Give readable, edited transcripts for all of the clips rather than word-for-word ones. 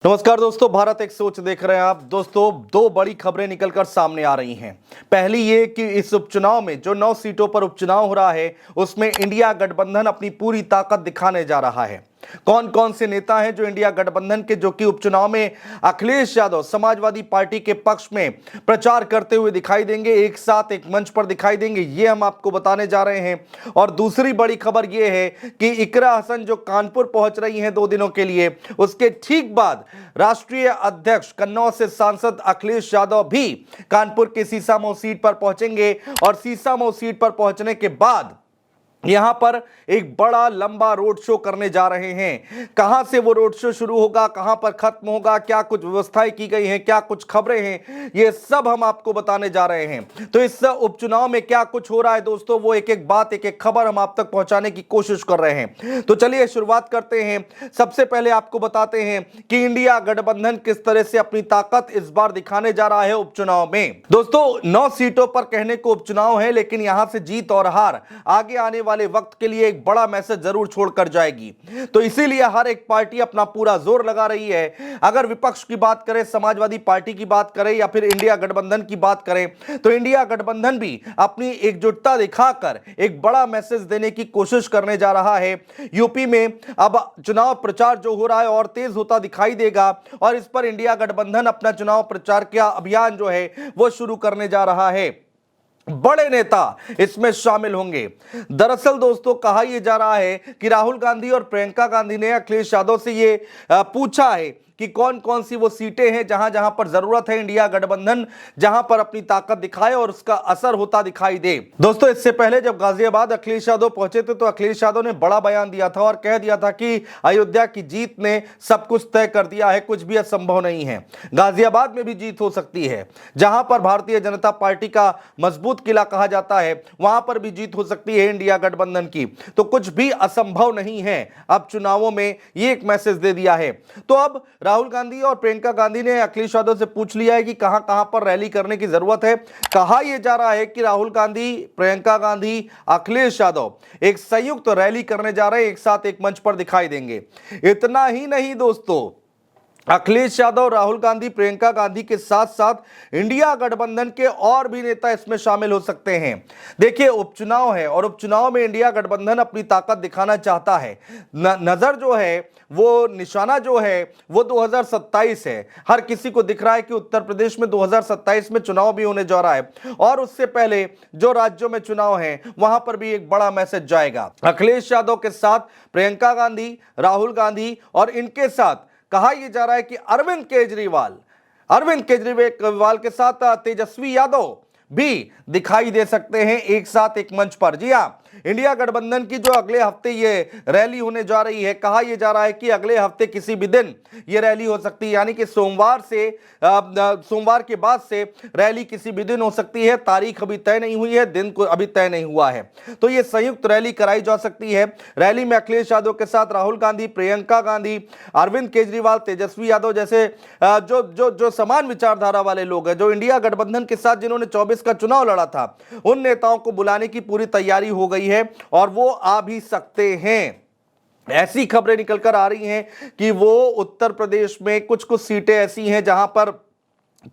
नमस्कार दोस्तों, भारत एक सोच देख रहे हैं आप। दोस्तों, दो बड़ी खबरें निकलकर सामने आ रही हैं। पहली ये कि इस उपचुनाव में जो 9 सीटों पर उपचुनाव हो रहा है उसमें इंडिया गठबंधन अपनी पूरी ताकत दिखाने जा रहा है। कौन कौन से नेता हैं जो इंडिया गठबंधन के, जो कि उपचुनाव में अखिलेश यादव समाजवादी पार्टी के पक्ष में प्रचार करते हुए दिखाई देंगे, एक साथ एक मंच पर दिखाई देंगे, ये हम आपको बताने जा रहे हैं। और दूसरी बड़ी खबर ये है कि इकरा हसन जो कानपुर पहुंच रही हैं 2 दिनों के लिए, उसके ठीक बाद राष्ट्रीय अध्यक्ष कन्नौज से सांसद अखिलेश यादव भी कानपुर के सीसामऊ सीट पर पहुंचेंगे। और सीसामऊ सीट पर पहुंचने के बाद यहां पर एक बड़ा लंबा रोड शो करने जा रहे हैं। कहां से वो रोड शो शुरू होगा, कहां पर खत्म होगा, क्या कुछ व्यवस्थाएं की गई हैं, क्या कुछ खबरें हैं, ये सब हम आपको बताने जा रहे हैं। तो इस उपचुनाव में क्या कुछ हो रहा है दोस्तों, वो एक एक बात, एक एक खबर हम आप तक पहुंचाने की कोशिश कर रहे हैं। तो चलिए शुरुआत करते हैं। सबसे पहले आपको बताते हैं कि इंडिया गठबंधन किस तरह से अपनी ताकत इस बार दिखाने जा रहा है उपचुनाव में। दोस्तों, 9 सीटों पर कहने को उपचुनाव है, लेकिन यहां से जीत और हार आगे आने वाले वक्त के लिए एक बड़ा मैसेज जरूर छोड़कर जाएगी। तो इसीलिए हर एक पार्टी अपना पूरा जोर लगा रही है। अगर विपक्ष की बात करें, समाजवादी पार्टी की बात करें या फिर इंडिया गठबंधन की बात करें, तो इंडिया गठबंधन भी अपनी एकजुटता दिखाकर एक बड़ा मैसेज देने की कोशिश करने जा रहा है। यूपी में अब चुनाव प्रचार जो हो रहा है और तेज होता दिखाई देगा, और इस पर इंडिया गठबंधन अपना चुनाव प्रचार का अभियान जो है वो शुरू करने जा रहा है। बड़े नेता इसमें शामिल होंगे। दरअसल दोस्तों, कहा यह जा रहा है कि राहुल गांधी और प्रियंका गांधी ने अखिलेश यादव से ये पूछा है कि कौन कौन सी वो सीटें हैं जहां जहां पर जरूरत है इंडिया गठबंधन जहां पर अपनी ताकत दिखाए और उसका असर होता दिखाई दे। दोस्तों, इससे पहले जब गाजियाबाद अखिलेश यादव पहुंचे थे तो अखिलेश यादव ने बड़ा बयान दिया था और कह दिया था कि अयोध्या की जीत ने सब कुछ तय कर दिया है, कुछ भी असंभव नहीं है। गाजियाबाद में भी जीत हो सकती है, जहां पर भारतीय जनता पार्टी का मजबूत किला कहा जाता है, वहां पर भी जीत हो सकती है इंडिया गठबंधन की। तो कुछ भी असंभव नहीं है। अब चुनावों में ये एक मैसेज दे दिया है। तो अब राहुल गांधी और प्रियंका गांधी ने अखिलेश यादव से पूछ लिया है कि कहां कहां पर रैली करने की जरूरत है। कहा यह जा रहा है कि राहुल गांधी, प्रियंका गांधी, अखिलेश यादव एक संयुक्त रैली करने जा रहे हैं, एक साथ एक मंच पर दिखाई देंगे। इतना ही नहीं दोस्तों, अखिलेश यादव, राहुल गांधी, प्रियंका गांधी के साथ साथ इंडिया गठबंधन के और भी नेता इसमें शामिल हो सकते हैं। देखिए, उपचुनाव है और उपचुनाव में इंडिया गठबंधन अपनी ताकत दिखाना चाहता है। नजर जो है, वो निशाना जो है वो 2027 है। हर किसी को दिख रहा है कि उत्तर प्रदेश में 2027 में चुनाव भी होने जा रहा है, और उससे पहले जो राज्यों में चुनाव है वहां पर भी एक बड़ा मैसेज जाएगा। अखिलेश यादव के साथ प्रियंका गांधी, राहुल गांधी और इनके साथ कहा यह जा रहा है कि अरविंद केजरीवाल के साथ तेजस्वी यादव भी दिखाई दे सकते हैं एक साथ एक मंच पर। जी हां, इंडिया गठबंधन की जो अगले हफ्ते ये रैली होने जा रही है, कहा यह जा रहा है कि अगले हफ्ते किसी भी दिन ये रैली हो सकती है, यानी कि सोमवार के बाद से रैली किसी भी दिन हो सकती है। तारीख अभी तय नहीं हुई है, दिन को अभी तय नहीं हुआ है। तो ये संयुक्त रैली कराई जा सकती है। रैली में अखिलेश यादव के साथ राहुल गांधी, प्रियंका गांधी, अरविंद केजरीवाल, तेजस्वी यादव जैसे जो जो जो समान विचारधारा वाले लोग हैं, जो इंडिया गठबंधन के साथ जिन्होंने 24 का चुनाव लड़ा था, उन नेताओं को बुलाने की पूरी तैयारी हो गई है और वो आ भी सकते हैं। ऐसी खबरें निकलकर आ रही हैं कि वो उत्तर प्रदेश में कुछ कुछ सीटें ऐसी हैं जहां पर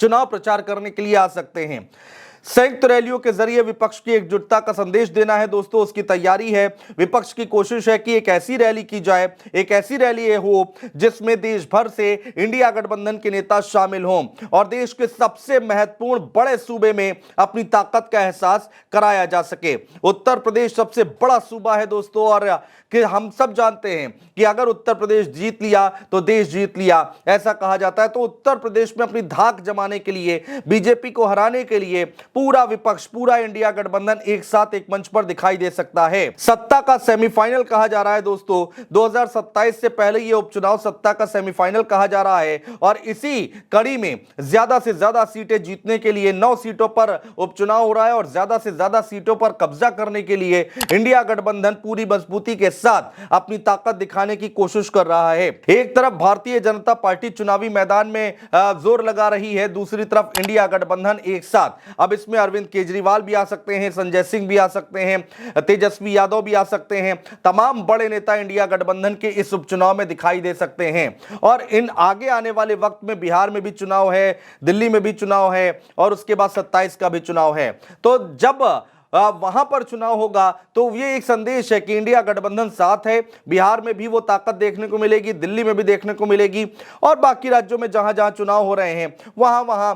चुनाव प्रचार करने के लिए आ सकते हैं। संयुक्त रैलियों के जरिए विपक्ष की एकजुटता का संदेश देना है दोस्तों, उसकी तैयारी है। विपक्ष की कोशिश है कि एक ऐसी रैली की जाए, एक ऐसी रैली हो जिसमें देश भर से इंडिया गठबंधन के नेता शामिल हों और देश के सबसे महत्वपूर्ण बड़े सूबे में अपनी ताकत का एहसास कराया जा सके। उत्तर प्रदेश सबसे बड़ा सूबा है दोस्तों, और कि हम सब जानते हैं कि अगर उत्तर प्रदेश जीत लिया तो देश जीत लिया, ऐसा कहा जाता है। तो उत्तर प्रदेश में अपनी धाक जमाने के लिए, बीजेपी को हराने के लिए पूरा विपक्ष, पूरा इंडिया गठबंधन एक साथ एक मंच पर दिखाई दे सकता है। सत्ता का सेमीफाइनल कहा जा रहा है दोस्तों, 2027 से पहले यह उपचुनाव सत्ता का सेमीफाइनल कहा जा रहा है, और इसी कड़ी में ज्यादा से ज्यादा सीटें जीतने के लिए 9 सीटों पर उपचुनाव हो रहा है और ज्यादा से ज्यादा सीटों पर कब्जा करने के लिए इंडिया गठबंधन पूरी मजबूती के साथ अपनी ताकत दिखाने की कोशिश कर रहा है। एक तरफ भारतीय जनता पार्टी चुनावी मैदान में जोर लगा रही है, दूसरी तरफ इंडिया गठबंधन एक साथ। अब इस इसमें अरविंद केजरीवाल भी आ सकते हैं, संजय सिंह भी आ सकते हैं, तेजस्वी यादव भी आ सकते हैं। तमाम बड़े नेता इंडिया गठबंधन के इस उपचुनाव में दिखाई दे सकते हैं। और इन आगे आने वाले वक्त में बिहार में भी चुनाव है, दिल्ली में भी चुनाव है और उसके बाद 27 का भी चुनाव है। तो जब वहां पर चुनाव होगा तो ये एक संदेश है कि इंडिया गठबंधन साथ है। बिहार में भी वो ताकत देखने को मिलेगी, दिल्ली में भी देखने को मिलेगी और बाकी राज्यों में जहां जहां चुनाव हो रहे हैं वहां वहां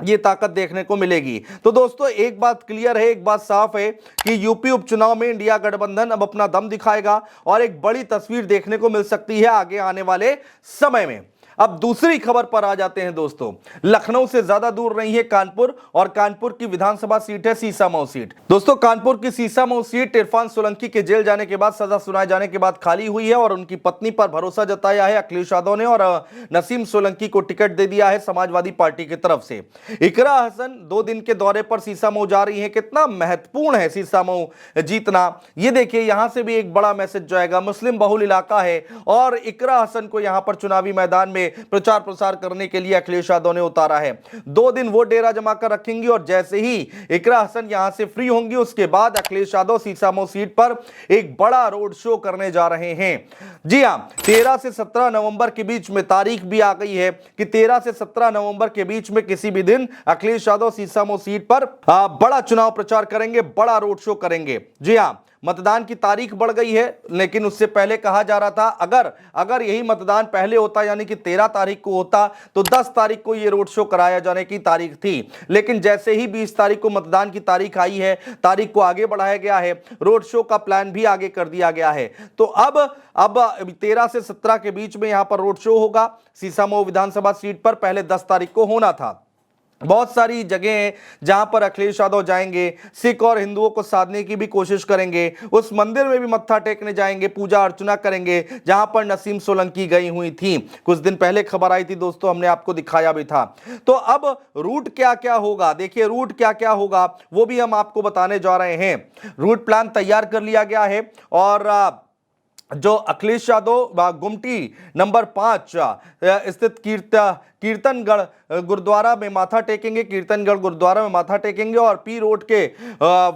ये ताकत देखने को मिलेगी। तो दोस्तों एक बात क्लियर है, एक बात साफ है कि यूपी उपचुनाव में इंडिया गठबंधन अब अपना दम दिखाएगा और एक बड़ी तस्वीर देखने को मिल सकती है आगे आने वाले समय में। अब दूसरी खबर पर आ जाते हैं दोस्तों। लखनऊ से ज्यादा दूर नहीं है कानपुर, और कानपुर की विधानसभा सीट है सीसामऊ सीट। दोस्तों कानपुर की सीसामऊ सीट इरफान सोलंकी के जेल जाने के बाद, सजा सुनाए जाने के बाद खाली हुई है और उनकी पत्नी पर भरोसा जताया है अखिलेश यादव ने और नसीम सोलंकी को टिकट दे दिया है समाजवादी पार्टी की तरफ से। इकरा हसन 2 दिन के दौरे पर सीसामऊ जा रही है। कितना महत्वपूर्ण है सीसामऊ जीतना, ये देखिए यहां से भी एक बड़ा मैसेज जाएगा। मुस्लिम बहुल इलाका है और इकरा हसन को यहां पर चुनावी मैदान में प्रचार प्रसार करने के लिए अखिलेश यादव ने उतारा है। 2 दिन वो डेरा जमा कर रखेंगी और जैसे ही इकरा हसन यहां से फ्री होंगी उसके बाद अखिलेश यादव सीसामऊ सीट पर एक बड़ा रोड शो करने जा रहे हैं। जी हां, 13 से 17 नवंबर के बीच में तारीख भी आ गई है कि 13 से 17 नवंबर के बीच में किसी भी दिन अखिलेश यादव सीसामऊ सीट पर बड़ा चुनाव प्रचार करेंगे, बड़ा रोड शो करेंगे। जी हां, मतदान की तारीख बढ़ गई है, लेकिन उससे पहले कहा जा रहा था अगर यही मतदान पहले होता यानी कि 13 तारीख को होता तो 10 तारीख को यह रोड शो कराया जाने की तारीख थी। लेकिन जैसे ही 20 तारीख को मतदान की तारीख आई है, तारीख को आगे बढ़ाया गया है, रोड शो का प्लान भी आगे कर दिया गया है। तो अब 13 से 17 के बीच में यहां पर रोड शो होगा सीसामऊ विधानसभा सीट पर। पहले 10 तारीख को होना था। बहुत सारी जगह हैं जहां पर अखिलेश यादव जाएंगे, सिख और हिंदुओं को साधने की भी कोशिश करेंगे। उस मंदिर में भी मत्था टेकने जाएंगे, पूजा अर्चना करेंगे जहां पर नसीम सोलंकी गई हुई थी। कुछ दिन पहले खबर आई थी दोस्तों, हमने आपको दिखाया भी था। तो अब रूट क्या क्या होगा, देखिए रूट क्या क्या होगा वो भी हम आपको बताने जा रहे हैं। रूट प्लान तैयार कर लिया गया है और जो अखिलेश यादव गुमटी नंबर 5 स्थित कीर्तनगढ़ गुरुद्वारा में माथा टेकेंगे, कीर्तनगढ़ गुरुद्वारा में माथा टेकेंगे और पी रोड के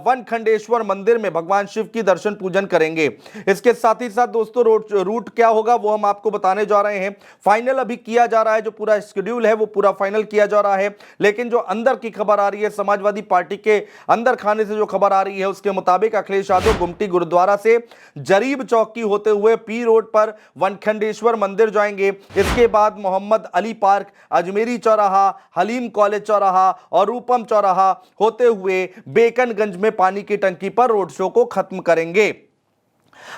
वनखंडेश्वर मंदिर में भगवान शिव की दर्शन पूजन करेंगे। इसके साथ ही साथ दोस्तों रूट क्या होगा वो हम आपको बताने जा रहे हैं। फाइनल अभी किया जा रहा है, जो पूरा शेड्यूल है वो पूरा फाइनल किया जा रहा है। लेकिन जो अंदर की खबर आ रही है, समाजवादी पार्टी के अंदर खाने से जो खबर आ रही है उसके मुताबिक अखिलेश यादव गुमटी गुरुद्वारा से जरीब चौक की होते हुए पी रोड पर वनखंडेश्वर मंदिर जाएंगे। इसके बाद मोहम्मद अली पार्क, अजमेरी चौराहा, हलीम कॉलेज चौराहा और रूपम चौराहा होते हुए बेकनगंज में पानी की टंकी पर रोड शो को खत्म करेंगे।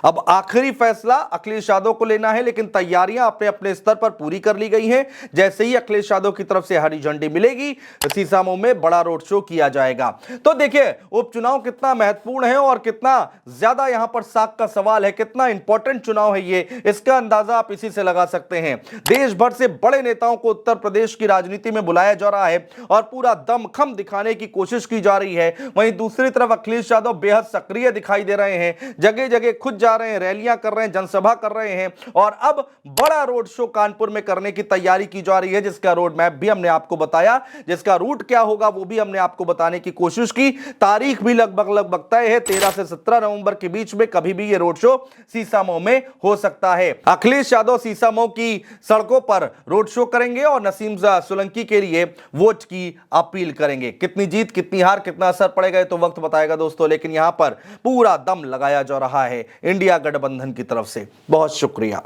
अब आखिरी फैसला अखिलेश यादव को लेना है, लेकिन तैयारियां अपने अपने स्तर पर पूरी कर ली गई हैं। जैसे ही अखिलेश यादव की तरफ से हरी झंडी मिलेगी सीसामऊ में बड़ा रोड शो किया जाएगा। तो देखिए उपचुनाव कितना महत्वपूर्ण है और कितना ज्यादा यहां पर साख का सवाल है, कितना इंपॉर्टेंट चुनाव है ये, इसका अंदाजा आप इसी से लगा सकते हैं। देश भर से बड़े नेताओं को उत्तर प्रदेश की राजनीति में बुलाया जा रहा है और पूरा दमखम दिखाने की कोशिश की जा रही है। वहीं दूसरी तरफ अखिलेश यादव बेहद सक्रिय दिखाई दे रहे हैं, जगह जगह खुद जा रहे हैं, रैलियां कर रहे हैं, जनसभा कर रहे हैं और अब बड़ा रोड शो कानपुर में करने की तैयारी की जा रही है, जिसका रोड मैप भी हमने आपको बताया, जिसका रूट क्या होगा वो भी हमने आपको बताने की कोशिश की। तारीख भी लगभग तय है, 13 से 17 नवंबर के बीच में कभी भी ये रोड शो सीसामऊ में हो सकता है। अखिलेश यादव सीसामऊ की सड़कों पर रोड शो करेंगे और नसीम सोलंकी के लिए वोट की अपील करेंगे। कितनी जीत, कितनी हार, कितना असर पड़ेगा तो वक्त बताएगा दोस्तों, लेकिन यहां पर पूरा दम लगाया जा रहा है इंडिया गठबंधन की तरफ से। बहुत शुक्रिया।